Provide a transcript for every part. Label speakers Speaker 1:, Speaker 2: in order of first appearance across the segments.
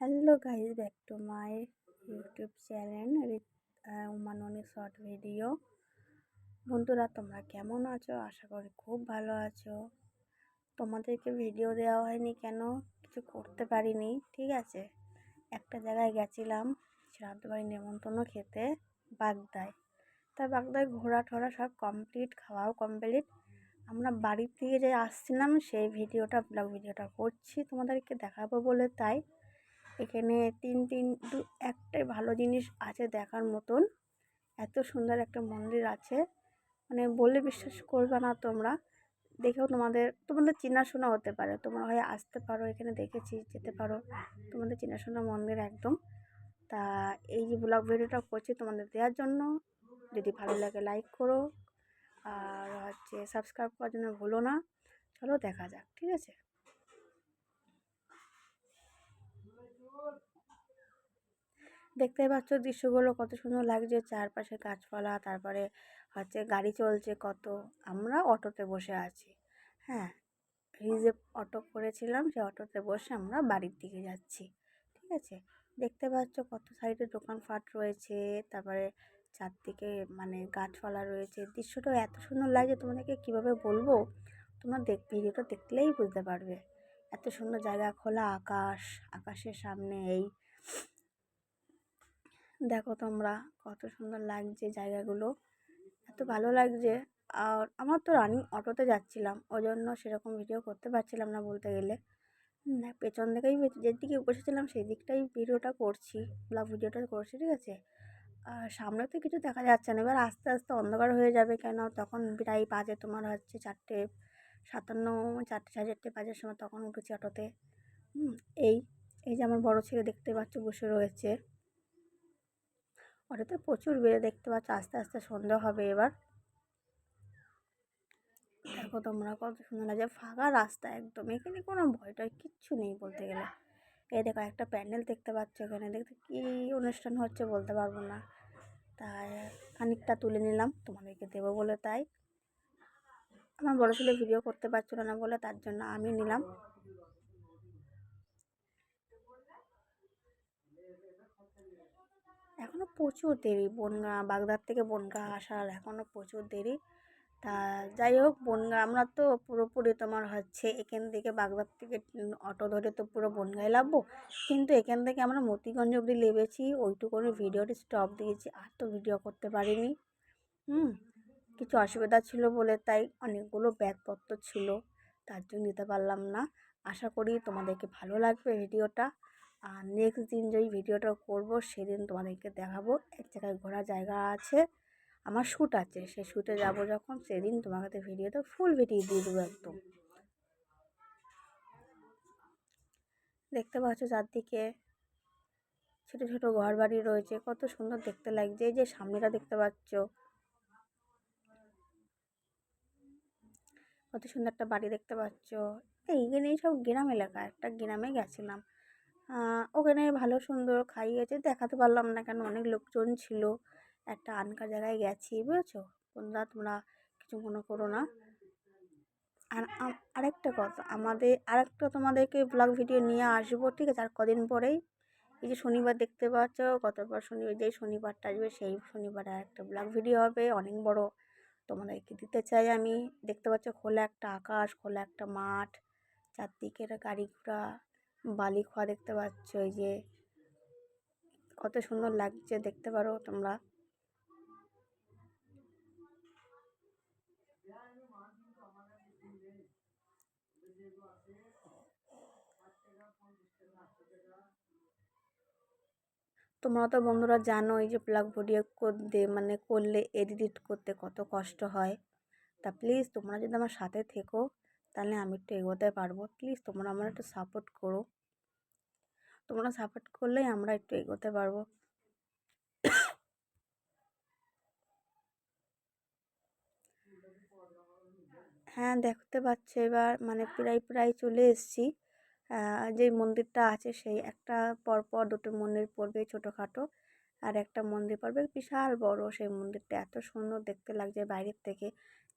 Speaker 1: Hello guys, back to my YouTube channel উমাননি short video. বন্ধুরা, তোমরা কেমন আছো? আশা করি খুব ভালো আছো। তোমাদেরকে ভিডিও দেওয়া হয়নি কেন? কিছু করতে পারিনি, ঠিক আছে। একটা জায়গায় গেছিলাম শ্রাদ্ধ বাড়ি নেমন্তন্ন খেতে, বাগদায়। তার বাগদায় ঘোরা ঠোরা সব কমপ্লিট, খাওয়াও কমপ্লিট। আমরা বাড়ির থেকে যে আসছিলাম সেই ব্লগ ভিডিওটা করছি, তোমাদেরকে দেখাবো বলে। তাই এখানে একটাই ভালো জিনিস আছে দেখার মতন। এত সুন্দর একটা মন্দির আছে, মানে বললে বিশ্বাস করবে না তোমরা। দেখেও তোমাদের চেনাশোনা হতে পারে, তোমরা হয়ে আসতে পারো, এখানে দেখেছি যেতে পারো। তোমাদের চেনাশোনা মন্দির একদম। তা এই যে ব্লগ ভিডিওটা করছি তোমাদের দেওয়ার জন্য। যদি ভালো লাগে লাইক করো, আর সাবস্ক্রাইব করার জন্য ভুলো না। চলো দেখা যাক, ঠিক আছে। দেখতে পাচ্ছ দৃশ্যগুলো কত সুন্দর লাগছে, চারপাশে গাছপালা, তারপরে গাড়ি চলছে কত। আমরা অটোতে বসে আছি, হ্যাঁ, রিজার্ভ অটো করেছিলাম, সেই অটোতে বসে আমরা বাড়ির দিকে যাচ্ছি, ঠিক আছে। দেখতে পাচ্ছ কত সাইডে দোকানপাট রয়েছে, তারপরে চারদিকে মানে গাছপালা রয়েছে। দৃশ্যটা এত সুন্দর লাগছে, তোমাদেরকে কীভাবে বলবো, তোমরা ভিডিওটা দেখলেই বুঝতে পারবে। এত সুন্দর জায়গা, খোলা আকাশ, আকাশের সামনে এই দেখো তোমরা কত সুন্দর লাগছে জায়গাগুলো, এত ভালো লাগছে। আর আমার তো রানিং অটোতে যাচ্ছিলাম, ওই জন্য সেরকম ভিডিও করতে পারছিলাম না বলতে গেলে। পেছন থেকেই যেদিকে বসেছিলাম সেই দিকটাই ভিডিওটা করছি, ব্লগ ভিডিওটা করছি, ঠিক আছে। আর সামনে তো কিছু দেখা যাচ্ছে না, এবার আস্তে আস্তে অন্ধকার হয়ে যাবে, কেন তখন প্রায় বাজে তোমার 4:57, 4:30 বাজার সময় তখন উঠেছি অটোতে। এই এই যে আমার বড় ছেলে দেখতে পাচ্ছ বসে রয়েছে অটোতে, প্রচুর বেড়ে দেখতে পাচ্ছ। আস্তে আস্তে সন্ধ্যা হবে এবার। দেখো তোমরা কত সুন্দর লাগে, ফাঁকা রাস্তা একদম, এখানে কোনো ভয়টাই কিচ্ছু নেই বলতে গেলে। এই দেখো একটা প্যান্ডেল দেখতে পাচ্ছ, এখানে দেখতে কী অনুষ্ঠান হচ্ছে বলতে পারবো না, তাই খানিকটা তুলে নিলাম তোমাদেরকে দেবো বলে। তাই আমার বড় ছেলে ভিডিও করতে পারছিল না বলে তার জন্য আমি নিলাম। এখনও প্রচুর দেরি, বাগদার থেকে বনগাঁ আসার এখনও প্রচুর দেরি। তা যাই হোক, আমরা তো পুরোপুরি তোমার এখান থেকে বাগদার থেকে অটো ধরে তো পুরো বনগাঁয় নামবো, কিন্তু এখান থেকে আমরা মতিগঞ্জ অবধি নেমেছি, ওইটুকুনি ভিডিওটি স্টপ দিয়েছি, আর তো ভিডিও করতে পারিনি। কিছু অসুবিধা ছিল বলে, তাই অনেকগুলো ব্যাগপত্র ছিল, তার জন্য নিতে পারলাম না। আশা করি তোমাদেরকে ভালো লাগবে ভিডিওটা। আর নেক্সট দিন যেই ভিডিওটা করব সেদিন তোমাদেরকে দেখাবো। এক জায়গায় ঘোরার জায়গা আছে, আমার শ্যুট আছে, সেই শ্যুটে যাবো যখন, সেদিন তোমাকে ভিডিওটা ফুল ভিডিও দিয়ে দেবো একদম। দেখতে পাচ্ছ চারদিকে ছোটো ছোটো ঘর বাড়ি রয়েছে, কত সুন্দর দেখতে লাগছে। এই যে সামনেটা দেখতে পাচ্ছ, কত সুন্দর একটা বাড়ি দেখতে পাচ্ছ। এইখানে সব গ্রাম এলাকা, একটা গ্রামে গেছিলাম, ওখানে ভালো সুন্দর খাইয়েছে, দেখাতে পারলাম না কেন অনেক লোকজন ছিল। একটা আনকা জায়গায় গেছি, বুঝেছো বন্ধুরা, তোমরা কিছু মনে করো না। আর আরেকটা কথা, আরেকটা তোমাদেরকে ব্লগ ভিডিও নিয়ে আসবো, ঠিক আছে। আর কদিন পরেই এই যে শনিবার দেখতে পাচ্ছ, গতবার শনিবার, যেই শনিবারটা আসবে সেই শনিবারে একটা ব্লগ ভিডিও হবে অনেক বড়, তোমাদেরকে দিতে চাই আমি। দেখতে পাচ্ছ খোলা একটা আকাশ, খোলা একটা মাঠ, চারদিকের গাড়ি ঘোড়া, বালি খোয়া দেখতে পাচ্ছ, এই যে কত সুন্দর লাগছে, দেখতে পারো তোমরা। তোমরা তো বন্ধুরা জানো এই যে ব্লগ ভিডিও করতে করলে এডিট করতে কত কষ্ট হয়। তা প্লিজ তোমরা যদি আমার সাথে থেকো তাহলে আমি একটু এগোতে পারবো। প্লিজ তোমরা আমার একটু সাপোর্ট করো, তোমরা সাপোর্ট করলেই আমরা একটু এগোতে পারবো। হ্যাঁ, দেখতে পাচ্ছ এবার প্রায় চলে এসেছি। যে মন্দিরটা আছে সেই একটা পরপর দুটো মন্দির পড়বে ছোটোখাটো, আর একটা মন্দির পড়বে বিশাল বড়। সেই মন্দিরটা এত সুন্দর দেখতে লাগছে বাইরের থেকে,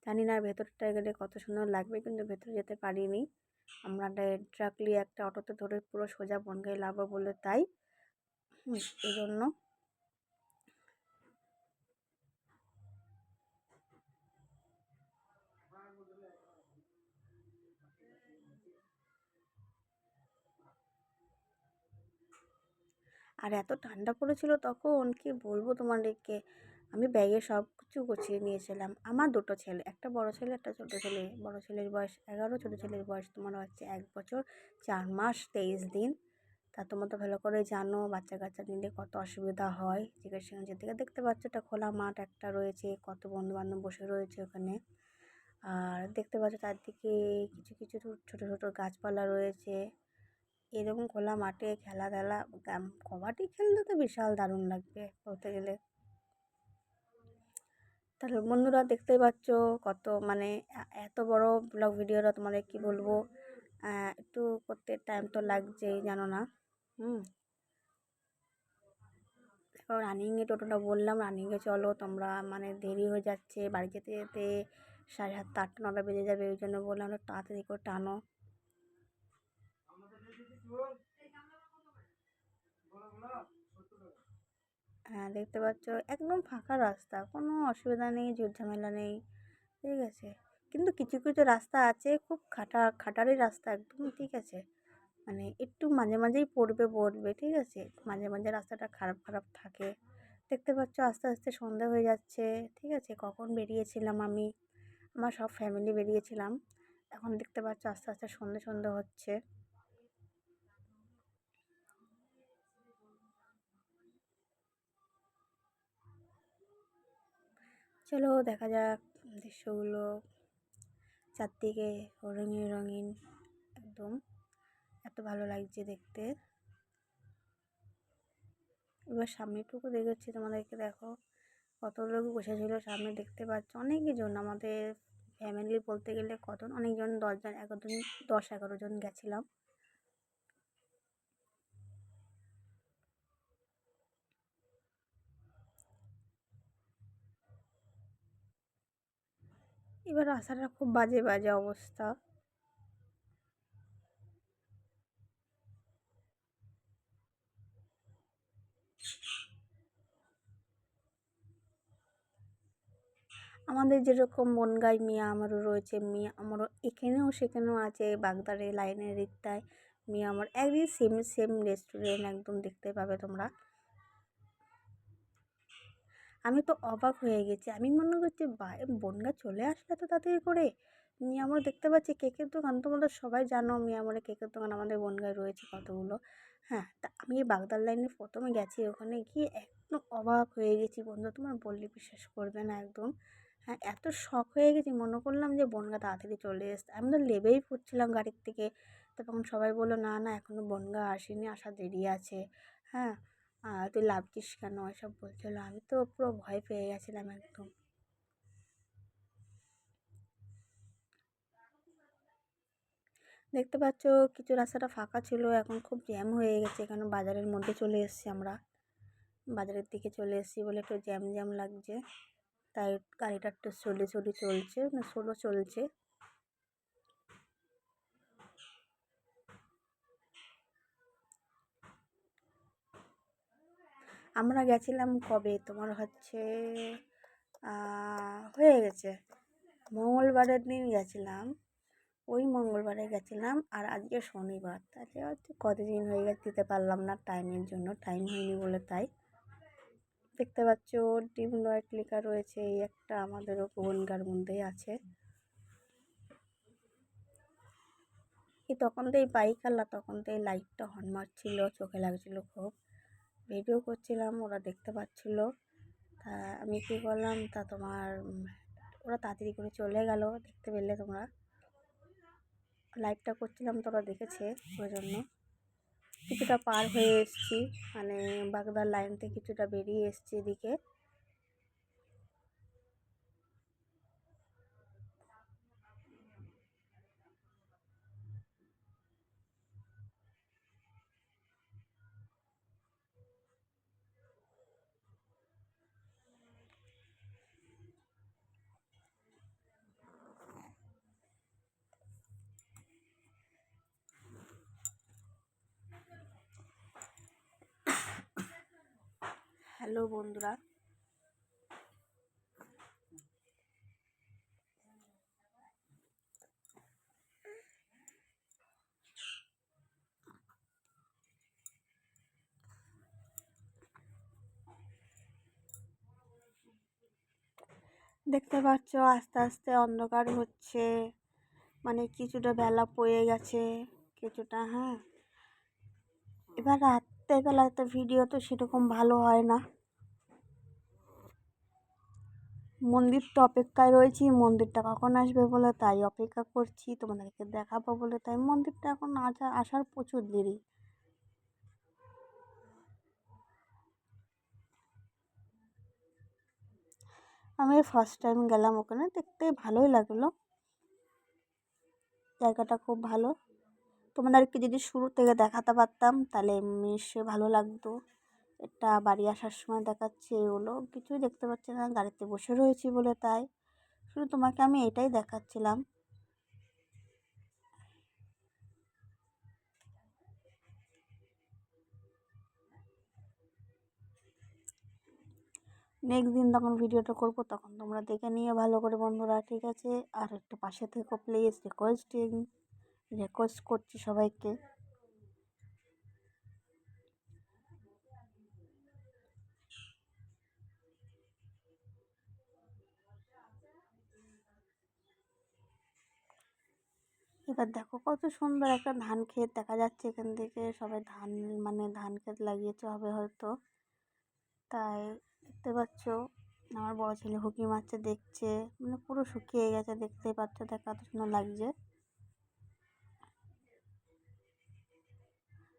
Speaker 1: জানি না ভেতরটা গেলে কত সুন্দর লাগবে, কিন্তু ভেতরে যেতে পারিনি। আমরা ডাইরেক্টলি একটা অটোতে ধরে পুরো সোজা বনগাঁই লাভো বলে তাই এই জন্য। আর এত ঠান্ডা পড়েছিল তখন, কি বলবো তোমাদেরকে, আমি ব্যাগে সব কিছু গুছিয়ে নিয়েছিলাম। আমার দুটো ছেলে, একটা বড় ছেলে একটা ছোটো ছেলে। বড় ছেলের বয়স 11, ছোটো ছেলের বয়স তোমার হচ্ছে 1 বছর 4 মাস 23 দিন। তা তোমরা তো ভালো করে জানো বাচ্চা কাচ্চা নিলে কত অসুবিধা হয়। যেখানে যেদিকে দেখতে পাচ্ছ একটা খোলা মাঠ একটা রয়েছে, কত বন্ধু বান্ধব বসে রয়েছে ওখানে। আর দেখতে পাচ্ছ চারদিকে কিছু কিছু ছোটো ছোটো গাছপালা রয়েছে। এরকম খোলা মাঠে খেলাধুলা, কবাডি খেলতে তো বিশাল দারুণ লাগবে বলতে গেলে। তাহলে বন্ধুরা দেখতেই পাচ্ছ কত মানে এত বড় ব্লগ ভিডিওটা তোমাদের কি বলবো, একটু করতে টাইম তো লাগছেই জানো না। দেখো রানিংয়ে টোটোটা বললাম রানিংয়ে চলো তোমরা, মানে দেরি হয়ে যাচ্ছে বাড়ি যেতে যেতে 7:30 8 9টা বেজে যাবে, ওই জন্য বললাম তাড়াতাড়ি করে টানো। হ্যাঁ দেখতে পাচ্ছ একদম ফাঁকা রাস্তা, কোনো অসুবিধা নেই, ঝুট ঝামেলা নেই, ঠিক আছে। কিন্তু কিছু কিছু রাস্তা আছে খুব খাটারি রাস্তা একদম, ঠিক আছে। মানে একটু মাঝে মাঝেই পড়বে, ঠিক আছে, মাঝে মাঝে রাস্তাটা খারাপ থাকে। দেখতে পাচ্ছ আস্তে আস্তে সন্ধে হয়ে যাচ্ছে, ঠিক আছে। কখন বেরিয়েছিলাম আমি, আমার সব ফ্যামিলি বেরিয়েছিলাম। এখন দেখতে পাচ্ছ আস্তে আস্তে সন্ধে হচ্ছে। চলো দেখা যাক দৃশ্যগুলো, চারদিকে রঙিন রঙিন একদম, এত ভালো লাগছে দেখতে। এবার সামনেটুকু দেখাচ্ছি তোমাদেরকে, দেখো কত লোক বসেছিল সামনে, দেখতে পাচ্ছ অনেকই জন, আমাদের ফ্যামিলি বলতে গেলে কত অনেকজন, 10 জন 11 জন 10 11 জন গেছিলাম। এবার রাস্তাটা খুব বাজে অবস্থা। আমাদের যেরকম বনগাঁই মিয়া আমারও রয়েছে, মিয়া আমারও এখানেও সেখানেও আছে, বাগদারে লাইনের দিকটায় মিয়া আমার একই সেম সেম রেস্টুরেন্ট একদম দেখতে পাবে তোমরা। আমি তো অবাক হয়ে গেছি, আমি মনে করছি বনগাঁ চলে আসলে তো তাড়াতাড়ি করে। মিয়ামোর দেখতে পাচ্ছি কেকের দোকান, তোমাদের সবাই জানো মিয়ামোরে কেকের দোকান আমাদের বনগাঁয় রয়েছে কতগুলো। হ্যাঁ, তা আমি এই বাগদার লাইনে প্রথমে গেছি, ওখানে গিয়ে একদম অবাক হয়ে গেছি বন্ধু, তোমার বললে বিশ্বাস করবে না একদম। হ্যাঁ, এত শখ হয়ে গেছি, মনে করলাম যে বনগাঁ তাড়াতাড়ি চলে এসছে, আমি তো লেবেই পড়ছিলাম গাড়ির থেকে। তখন সবাই বললো না না এখনও বনগাঁ আসেনি, আসা দেরি আছে। হ্যাঁ, তুই লাভছিস কেন এসব বলছিল, আমি তো পুরো ভয় পেয়ে গেছিলাম একদম। দেখতে পাচ্ছ কিছু রাস্তাটা ফাঁকা ছিল, এখন খুব জ্যাম হয়ে গেছে, এখানে বাজারের মধ্যে চলে এসেছি আমরা, বাজারের দিকে চলে এসেছি বলে একটু জ্যাম জ্যাম লাগছে, তাই গাড়িটা একটু চলছে না স্লো চলছে। আমরা গেছিলাম কবে তোমার হচ্ছে হয়ে গেছে মঙ্গলবারের দিন গেছিলাম, ওই মঙ্গলবারে গেছিলাম, আর আজকে শনিবার, তাহলে হচ্ছে কতদিন হয়ে গেছে দিতে পারলাম না টাইমের জন্য, টাইম হয়নি বলে তাই। দেখতে পাচ্ছ ডিম লাইট লেখা রয়েছে, এই একটা আমাদেরও বনগাঁর মধ্যেই আছে। তখন তো এই বাইকওয়ালা তখন তো এই লাইটটা হর্ন মারছিল, চোখে লাগছিল খুব, ভিডিও করছিলাম ওরা দেখতে পাচ্ছিল। তা আমি কী করলাম, তা তোমার ওরা তাড়াতাড়ি করে চলে গেল, দেখতে পেলে তোমরা, লাইভটা করছিলাম তো ওরা দেখেছে, ওই জন্য। কিছুটা পার হয়ে এসেছি, মানে বাগদার লাইন থেকে কিছুটা বেরিয়ে এসেছি এদিকে। হ্যালো বন্ধুরা, দেখতে পাচ্ছ আস্তে আস্তে অন্ধকার হচ্ছে, মানে কিছুটা বেলা পড়ে গেছে কিছুটা। হ্যাঁ, এবার রাত্রেবেলায় তো ভিডিও তো সেরকম ভালো হয় না। মন্দির তো অপেক্ষায় রয়েছি, মন্দিরটা কখন আসবে বলে তাই অপেক্ষা করছি, তোমাদেরকে দেখাবো বলে তাই। মন্দিরটা এখন আসার প্রচুর দেরি। আমি ফার্স্ট টাইম গেলাম ওখানে, দেখতে ভালোই লাগলো, জায়গাটা খুব ভালো। তোমাদেরকে যদি শুরু থেকে দেখাতে পারতাম তাহলে নিশ্চয়ই ভালো লাগতো। এটা বাড়ি আসার সময় দেখাচ্ছে, এগুলো কিছুই দেখতে পাচ্ছি না, গাড়িতে বসে রয়েছি বলে তাই। শুধু তোমাকে আমি এটাই দেখাচ্ছিলাম। নেক্সট দিন তখন ভিডিওটা করবো, তখন তোমরা দেখে নিও ভালো করে বন্ধুরা, ঠিক আছে? আর একটু পাশে থেকো প্লিজ, রিকোয়েস্ট করছি সবাইকে। এবার দেখো কত সুন্দর একটা ধান ক্ষেত দেখা যাচ্ছে এখান থেকে, সবাই ধান ক্ষেত লাগিয়েছে হবে হয়তো, তাই দেখতে পাচ্ছ। আমার বড় ছেলে হুকি মারছে, দেখছে, মানে পুরো শুকিয়ে গেছে, দেখতেই পাচ্ছ, দেখা কত সুন্দর লাগছে।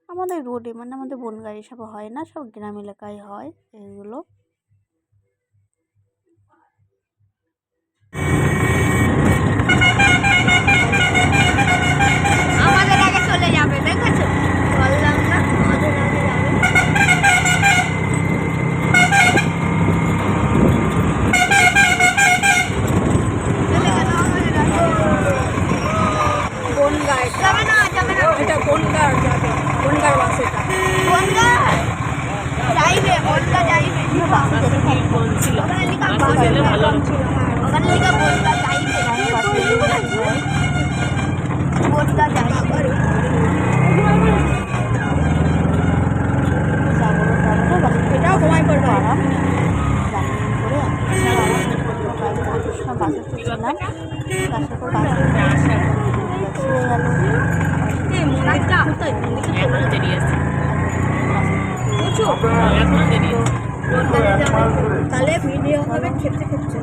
Speaker 1: আমাদের রোডে, মানে আমাদের বনগাঁয়ে সব হয় না, সব গ্রাম এলাকায় হয় এইগুলো।
Speaker 2: আমাদের আগে চলে যাবে, দেখেছো? বললাম না আমাদের আগে যাবে।
Speaker 1: বনগাঁ
Speaker 2: যাবে না, যাবে না।
Speaker 1: এটা বনগাঁ যাবে, বনগাঁর বাস এটা।
Speaker 2: বনগাঁ যাইবে, বনগাঁ যাইবে।
Speaker 1: বলছিল
Speaker 2: ওখানে লেখা বনগাঁ ছিল, ওখানে লেখা বনগাঁ যাইবে। বনগাঁ যাইবে।
Speaker 1: এটাও ঘুমাই পড়বে আরাম। তাহলে ভিডিও হবে খেপছে খেপছে।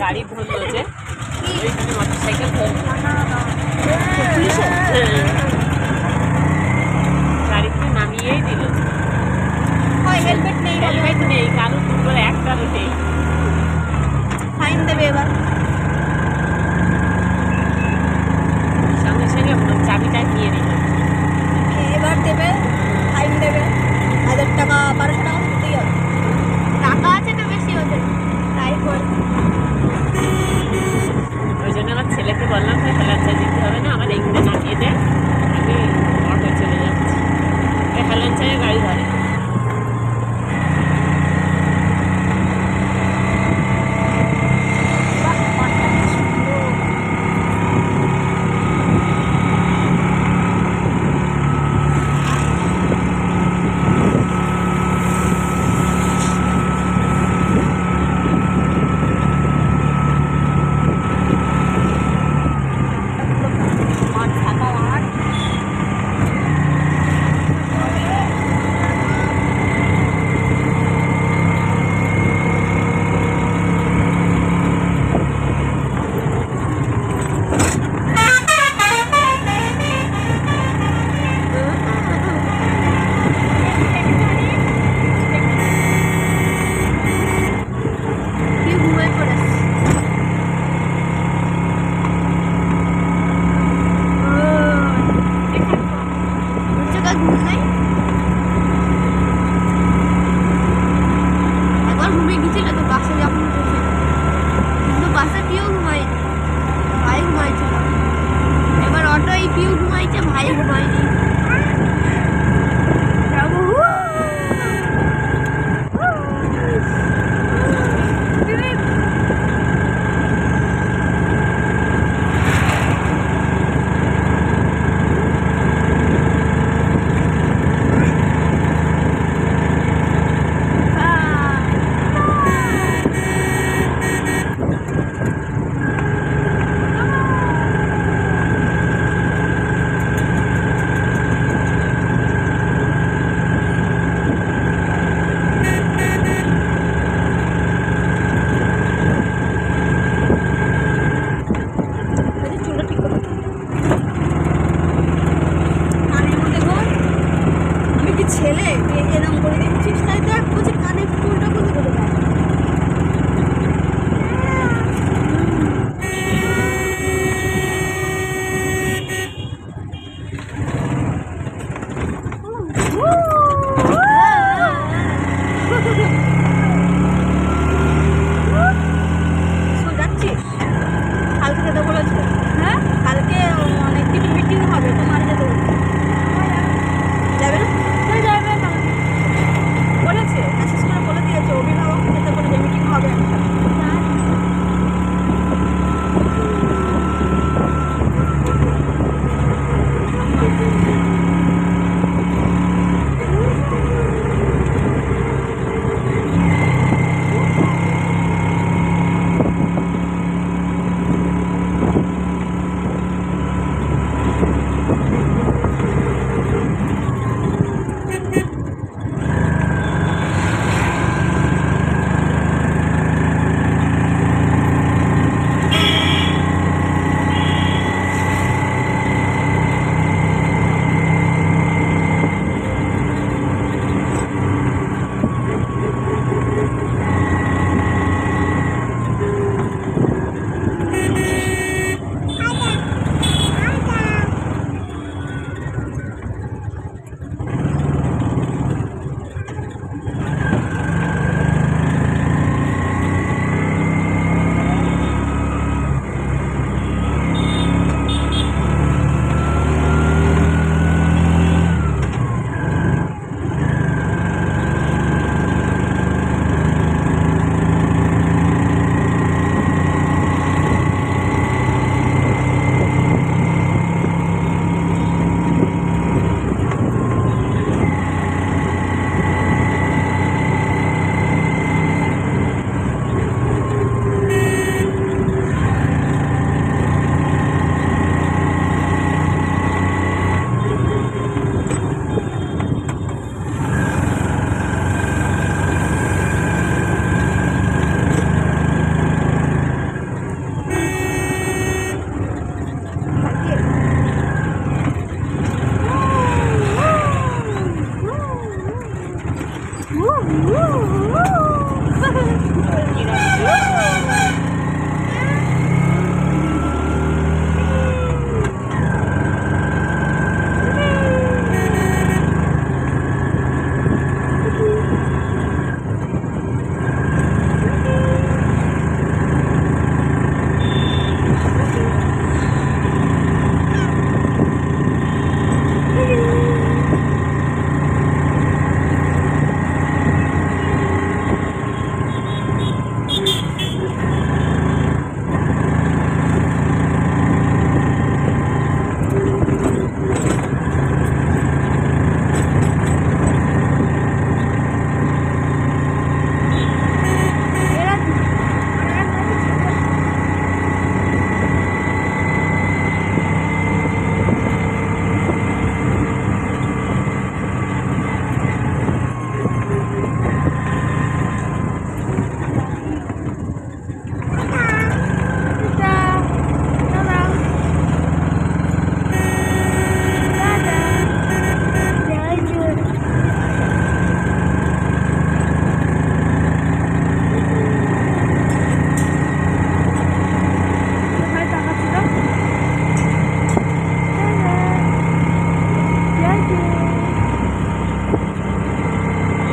Speaker 3: গাড়ি ধরলো যে ওইখানে মোটর সাইকেল ধরলো
Speaker 2: পুলিশের
Speaker 3: গাড়ি থেকে নামিয়েই দিল।
Speaker 2: হয় হেলমেট নেই
Speaker 3: হেলমেট নেই, কারো দুটো একটারও নেই।
Speaker 2: ফাইন দেবে এবার।
Speaker 3: সঙ্গে সঙ্গে চাবিটা নিয়ে নিল।
Speaker 2: এবার দেবে, ফাইন দেবে 1000 টাকা 1200 টাকা দিতেই হবে। টাকা আছে তো বেশি ওদের, তাই কর।
Speaker 3: ওই জন্য আমার ছেলেকে বললাম যে হেলাঞ্চা দিতে হবে না, আমার এইখানে নামিয়ে দেয়, আমি অটো চলে যাচ্ছি। হেলাঞ্চায় গাড়ি ধরে।
Speaker 2: বাহ, মাঠটা কি সুন্দর।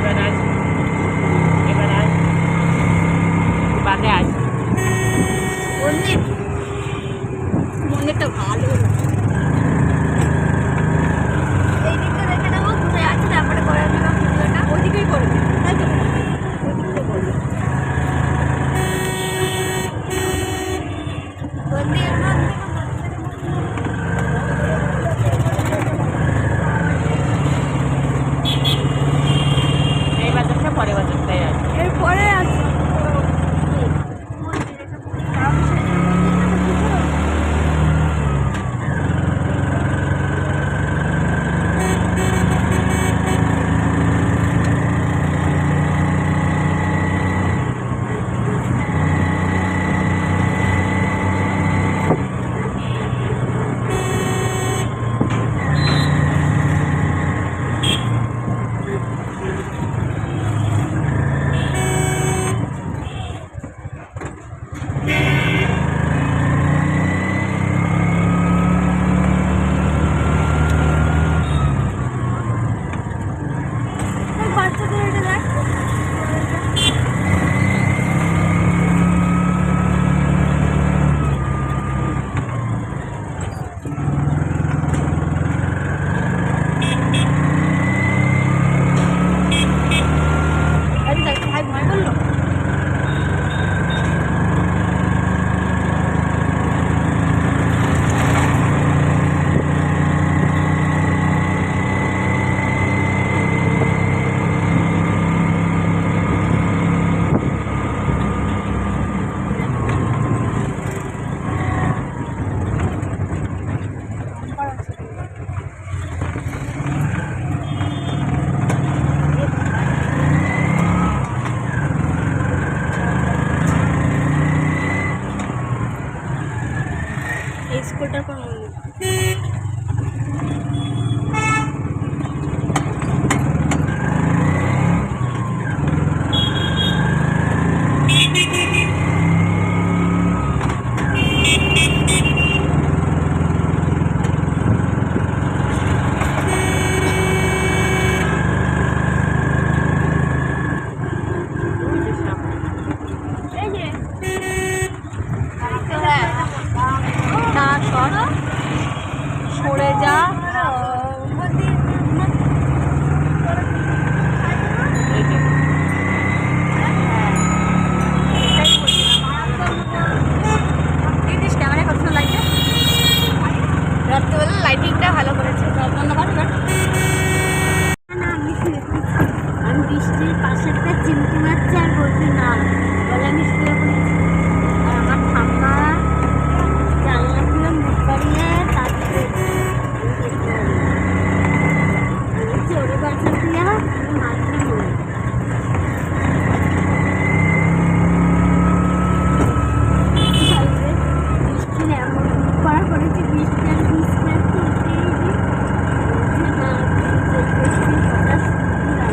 Speaker 3: এবার আস, এবার আস, বাদে আস।
Speaker 2: মন্দির, মন্দিরটা ভালো। এই দিকটা দেখে নেবো কোথায় আছে, তারপরে করে দেবো ভিডিওটা। ওইদিকেই করবো, তাই তো? ওইদিকে করবো। মন্দির,
Speaker 3: এই বাজারটা পরে বাজারটাই আছে।
Speaker 2: এরপরে আছে বাচ্চাদের এটা দেখ। আরে দেখ, ভাই ভয় করলো। এই স্কুলটার কোন মন্দির? এই যে না সরে যা।
Speaker 3: এই যে
Speaker 2: দেখিস ক্যামেরা কত সুন্দর লাগছে। রাত্রিবেলা লাইটিংটা ভালো করেছে। বন্ধ কর এবার।
Speaker 4: আমি বৃষ্টির পাশে একটা চিমটি মারছি আর বলছি না বলে আমি শুয়ে পড়েছি। আর আমার ঠাম্মা জানলাগুলো মুখ করিয়ে তারপরে জোরে বাসা দিয়ে মাঝে মরে বৃষ্টি এমন করা করেছে, বৃষ্টি আর বৃষ্টি আর উঠেই না বৃষ্টির কথা শুনতে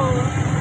Speaker 3: ও